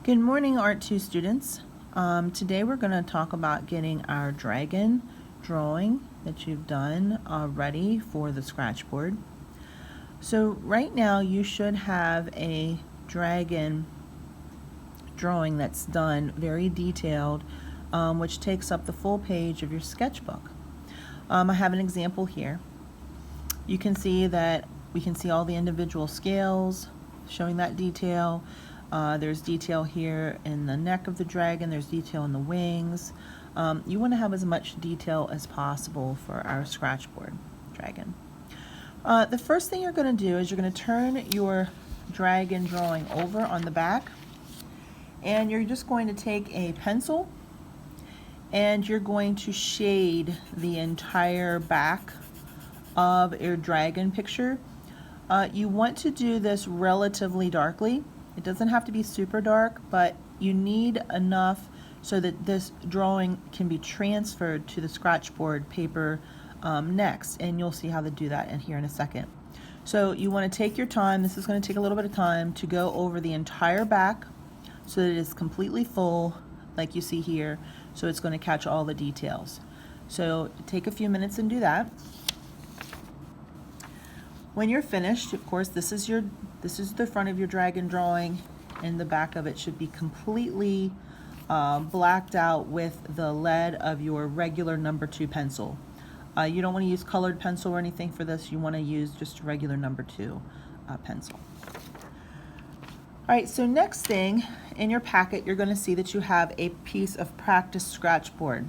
Good morning, Art 2 students. Today we're going to talk about getting our dragon drawing that you've done ready for the scratch board. So right now you should have a dragon drawing that's done, very detailed, which takes up the full page of your sketchbook. I have an example here. You can see that we can see all the individual scales showing that detail. There's detail here in the neck of the dragon, there's detail in the wings. You want to have as much detail as possible for our scratch board dragon. The first thing you're going to do is you're going to turn your dragon drawing over on the back, and you're just going to take a pencil and you're going to shade the entire back of your dragon picture. You want to do this relatively darkly. It doesn't have to be super dark, but you need enough so that this drawing can be transferred to the scratch board paper next, and you'll see how to do that in here in a second. So you want to take your time. This is going to take a little bit of time to go over the entire back so that it is completely full, like you see here, so it's going to catch all the details. So take a few minutes and do that. When you're finished, of course, this is the front of your dragon drawing, and the back of it should be completely blacked out with the lead of your regular number 2 pencil. You don't want to use colored pencil or anything for this. You want to use just a regular number 2 pencil. All right, so next thing in your packet, you're going to see that you have a piece of practice scratch board.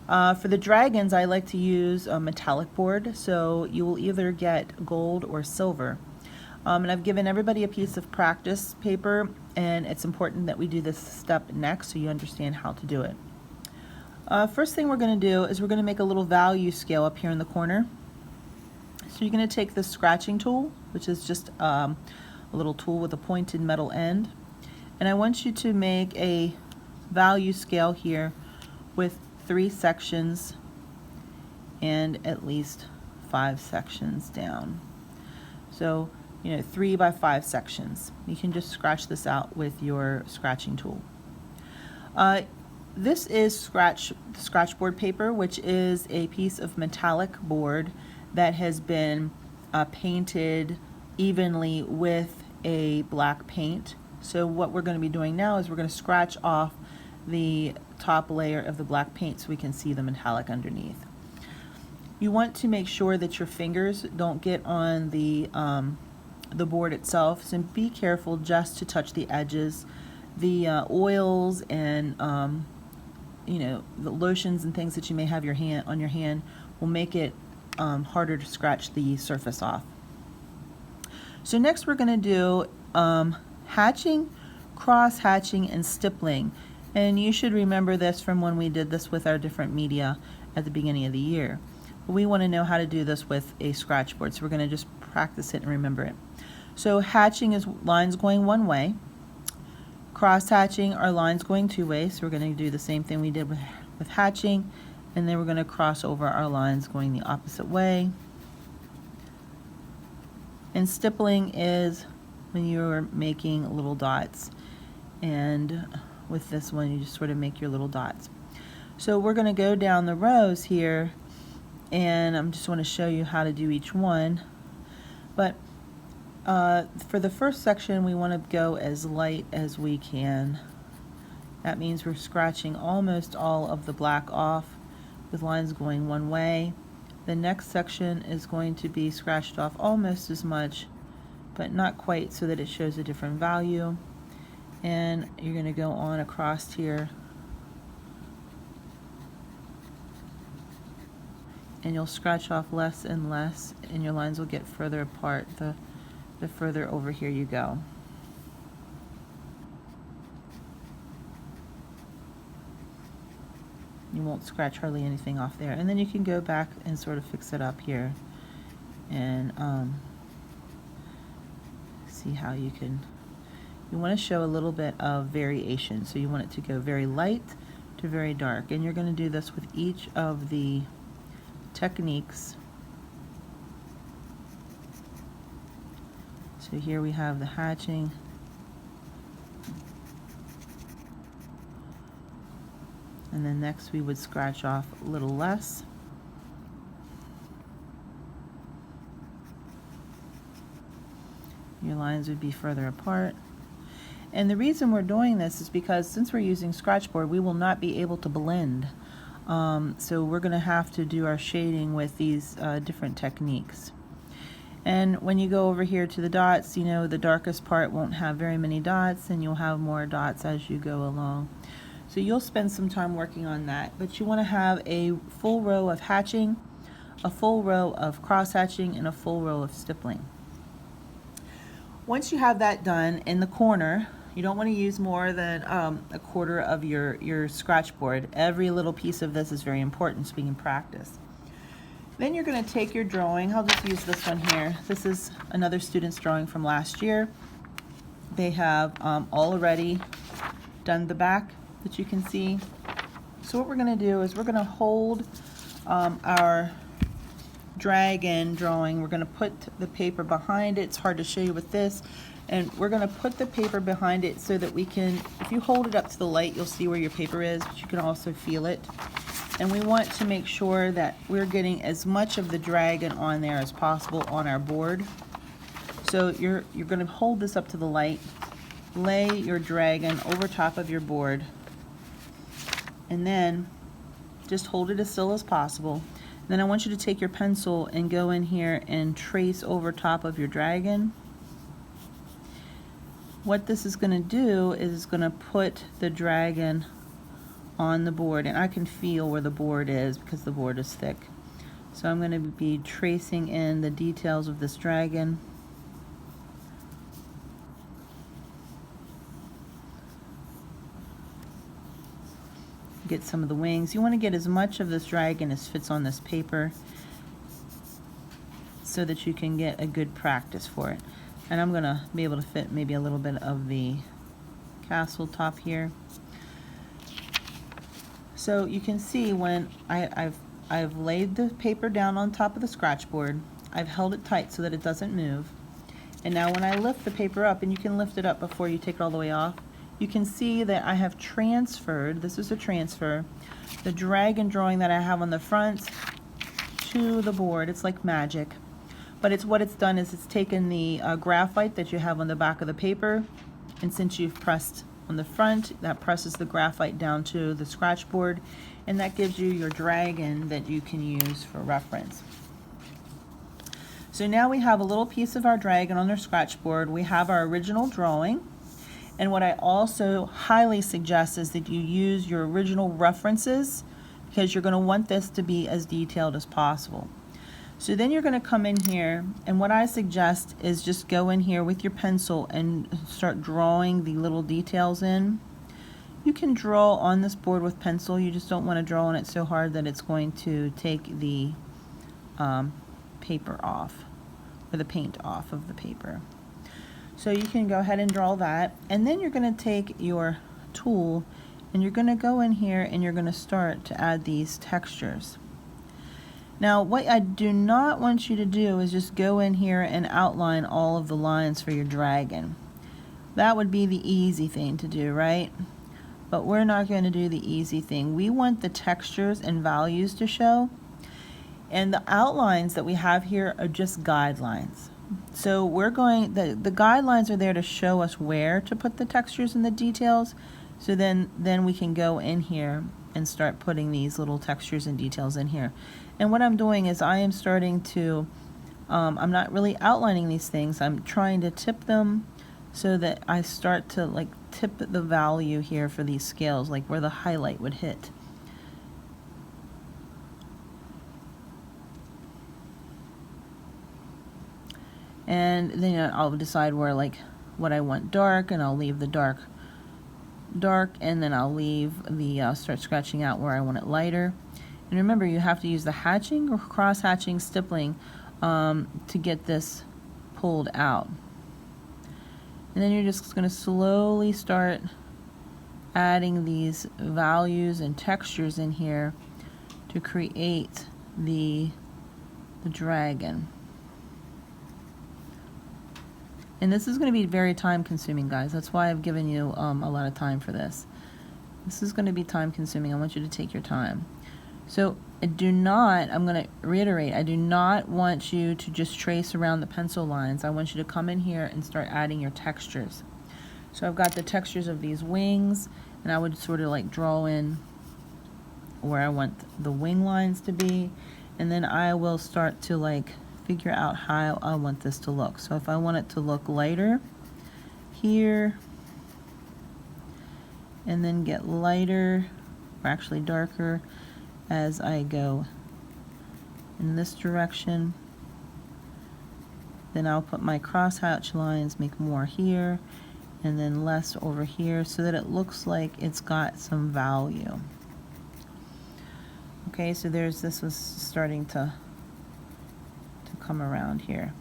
For the dragons, I like to use a metallic board, so you will either get gold or silver. And I've given everybody a piece of practice paper, and it's important that we do this step next so you understand how to do it. First thing we're going to do is we're going to make a little value scale up here in the corner. So you're going to take the scratching tool, which is just a little tool with a pointed metal end, and I want you to make a value scale here with 3 sections and at least 5 sections down. So, 3 by 5 sections. You can just scratch this out with your scratching tool. This is scratch board paper, which is a piece of metallic board that has been painted evenly with a black paint. So what we're going to be doing now is we're going to scratch off the top layer of the black paint so we can see the metallic underneath. You want to make sure that your fingers don't get on the board itself, so be careful just to touch the edges. The oils and the lotions and things that you may have on your hand will make it harder to scratch the surface off. So next we're going to do hatching, cross hatching, and stippling. And you should remember this from when we did this with our different media at the beginning of the year. But we want to know how to do this with a scratch board, so we're going to just practice it and remember it. So hatching is lines going one way. Cross hatching are lines going 2 ways, so we're going to do the same thing we did with hatching, and then we're going to cross over our lines going the opposite way. And stippling is when you're making little dots, and with this one you just sort of make your little dots. So we're going to go down the rows here, and I just want to show you how to do each one. But for the first section we want to go as light as we can. That means we're scratching almost all of the black off with lines going one way. The next section is going to be scratched off almost as much, but not quite, so that it shows a different value. And you're going to go on across here, and you'll scratch off less and less, and your lines will get further apart the further over here you go. You won't scratch hardly anything off there, and then you can go back and sort of fix it up here and see how you want to show a little bit of variation, so you want it to go very light to very dark, and you're going to do this with each of the techniques. So here we have the hatching, And then next we would scratch off a little less. Your lines would be further apart. And the reason we're doing this is because since we're using scratchboard, we will not be able to blend. So we're going to have to do our shading with these different techniques. And when you go over here to the dots, you know, the darkest part won't have very many dots, and you'll have more dots as you go along. So you'll spend some time working on that, but you want to have a full row of hatching, a full row of cross hatching, and a full row of stippling. Once you have that done in the corner, you don't want to use more than a quarter of your scratch board. Every little piece of this is very important so we can practice. Then you're going to take your drawing. I'll just use this one here. This is another student's drawing from last year. They have already done the back that you can see. So what we're going to do is we're going to hold our dragon drawing. We're going to put the paper behind it. It's hard to show you with this. And we're going to put the paper behind it so that we can, if you hold it up to the light, you'll see where your paper is, but you can also feel it. And we want to make sure that we're getting as much of the dragon on there as possible on our board. So you're going to hold this up to the light, lay your dragon over top of your board, and then just hold it as still as possible. Then I want you to take your pencil and go in here and trace over top of your dragon. What this is going to do is it's going to put the dragon on the board, and I can feel where the board is because the board is thick. So I'm going to be tracing in the details of this dragon. Get some of the wings. You want to get as much of this dragon as fits on this paper so that you can get a good practice for it. And I'm going to be able to fit maybe a little bit of the castle top here. So you can see when I've laid the paper down on top of the scratch board, I've held it tight so that it doesn't move. And now when I lift the paper up, and you can lift it up before you take it all the way off, you can see that I have transferred, this is a transfer, the dragon drawing that I have on the front to the board. It's like magic. But it's what it's done is it's taken the graphite that you have on the back of the paper, and since you've pressed on the front, that presses the graphite down to the scratch board, and that gives you your dragon that you can use for reference. So now we have a little piece of our dragon on their scratch board. We have our original drawing, and what I also highly suggest is that you use your original references because you're going to want this to be as detailed as possible. So then you're going to come in here, and what I suggest is just go in here with your pencil and start drawing the little details in. You can draw on this board with pencil, you just don't want to draw on it so hard that it's going to take the paper off, or the paint off of the paper. So you can go ahead and draw that, and then you're going to take your tool and you're going to go in here and you're going to start to add these textures. Now what I do not want you to do is just go in here and outline all of the lines for your dragon. That would be the easy thing to do, right? But we're not going to do the easy thing. We want the textures and values to show, and the outlines that we have here are just guidelines. So we're going, the guidelines are there to show us where to put the textures and the details, so then we can go in here and start putting these little textures and details in here. And what I'm doing is I am starting to, I'm not really outlining these things, I'm trying to tip them so that I start to like tip the value here for these scales, like where the highlight would hit. And then I'll decide where, like, what I want dark, and I'll leave the dark, and then I'll leave the, start scratching out where I want it lighter. And remember, you have to use the hatching or cross-hatching stippling to get this pulled out. And then you're just going to slowly start adding these values and textures in here to create the dragon. And this is going to be very time consuming, guys. That's why I've given you a lot of time for this. This is going to be time consuming. I want you to take your time. So I'm going to reiterate, I do not want you to just trace around the pencil lines. I want you to come in here and start adding your textures. So I've got the textures of these wings, and I would sort of like draw in where I want the wing lines to be, and then I will start to like figure out how I want this to look. So if I want it to look lighter here, and then get lighter, or actually darker, as I go in this direction, then I'll put my crosshatch lines, make more here, and then less over here, so that it looks like it's got some value. Okay, so this was starting to come around here.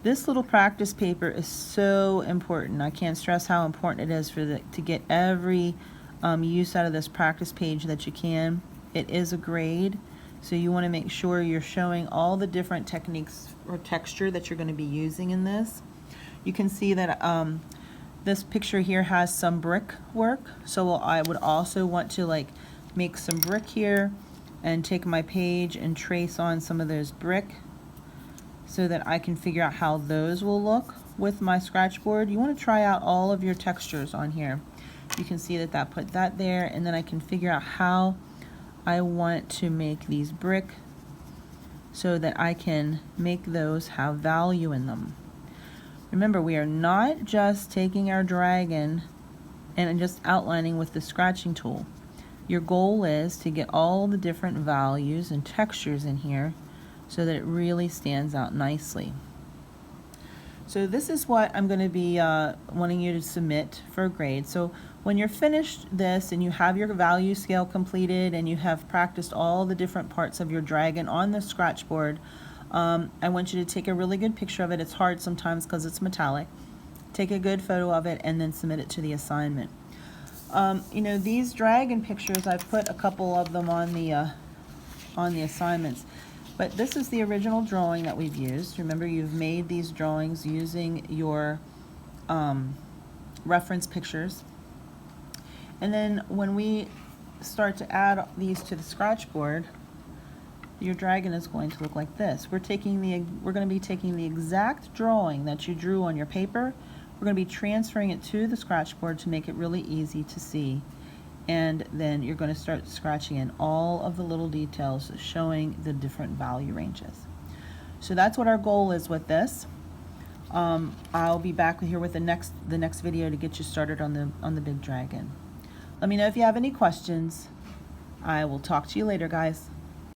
This little practice paper is so important. I can't stress how important it is to get every use out of this practice page that you can. It is a grade, so you want to make sure you're showing all the different techniques or texture that you're going to be using in this. You can see that this picture here has some brick work, so I would also want to like make some brick here and take my page and trace on some of those brick so that I can figure out how those will look with my scratch board. You want to try out all of your textures on here. You can see that put that there, and then I can figure out how I want to make these brick so that I can make those have value in them. Remember, we are not just taking our dragon and just outlining with the scratching tool. Your goal is to get all the different values and textures in here so that it really stands out nicely. So this is what I'm going to be wanting you to submit for a grade. So when you're finished this and you have your value scale completed and you have practiced all the different parts of your dragon on the scratch board, I want you to take a really good picture of it. It's hard sometimes because it's metallic. Take a good photo of it and then submit it to the assignment. You know, these dragon pictures, I've put a couple of them on the assignments. But this is the original drawing that we've used. Remember, you've made these drawings using your reference pictures. And then when we start to add these to the scratch board, your dragon is going to look like this. We're going to be taking the exact drawing that you drew on your paper. We're going to be transferring it to the scratch board to make it really easy to see. And then you're going to start scratching in all of the little details showing the different value ranges. So that's what our goal is with this. I'll be back here with the next video to get you started on the big dragon. Let me know if you have any questions. I will talk to you later, guys.